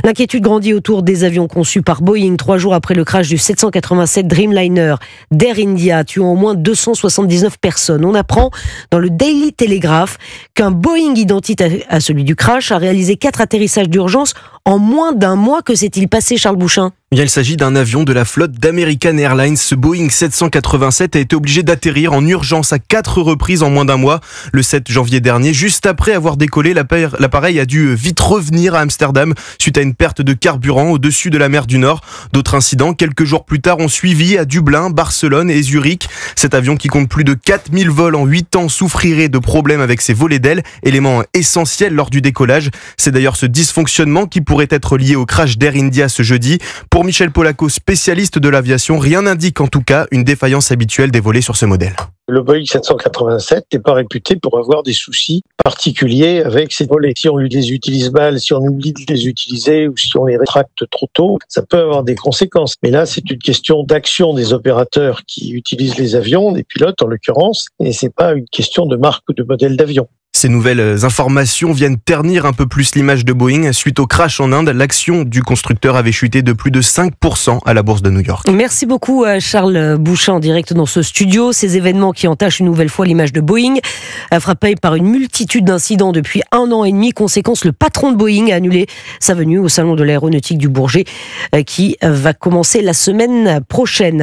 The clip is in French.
L'inquiétude grandit autour des avions conçus par Boeing 3 jours après le crash du 787 Dreamliner d'Air India, tuant au moins 279 personnes. On apprend dans le Daily Telegraph qu'un Boeing identique à celui du crash a réalisé 4 atterrissages d'urgence en moins d'un mois. Que s'est-il passé, Charles Bouchin ? Il s'agit d'un avion de la flotte d'American Airlines. Ce Boeing 787 a été obligé d'atterrir en urgence à 4 reprises en moins d'un mois. Le 7 janvier dernier, juste après avoir décollé, l'appareil a dû vite revenir à Amsterdam suite à une perte de carburant au-dessus de la mer du Nord. D'autres incidents, quelques jours plus tard, ont suivi à Dublin, Barcelone et Zurich. Cet avion qui compte plus de 4000 vols en 8 ans souffrirait de problèmes avec ses volets d'ailes, élément essentiel lors du décollage. C'est d'ailleurs ce dysfonctionnement qui pourrait être lié au crash d'Air India ce jeudi. Pour Michel Polaco, spécialiste de l'aviation, rien n'indique en tout cas une défaillance habituelle des volets sur ce modèle. Le Boeing 787 n'est pas réputé pour avoir des soucis particuliers avec ses volets. Si on les utilise mal, si on oublie de les utiliser ou si on les rétracte trop tôt, ça peut avoir des conséquences. Mais là, c'est une question d'action des opérateurs qui utilisent les avions, des pilotes en l'occurrence, et c'est pas une question de marque ou de modèle d'avion. Ces nouvelles informations viennent ternir un peu plus l'image de Boeing. Suite au crash en Inde, l'action du constructeur avait chuté de plus de 5% à la bourse de New York. Merci beaucoup Charles Bouchin en direct dans ce studio. Ces événements qui entachent une nouvelle fois l'image de Boeing, frappé par une multitude d'incidents depuis 1 an et demi. Conséquence, le patron de Boeing a annulé sa venue au salon de l'aéronautique du Bourget qui va commencer la semaine prochaine.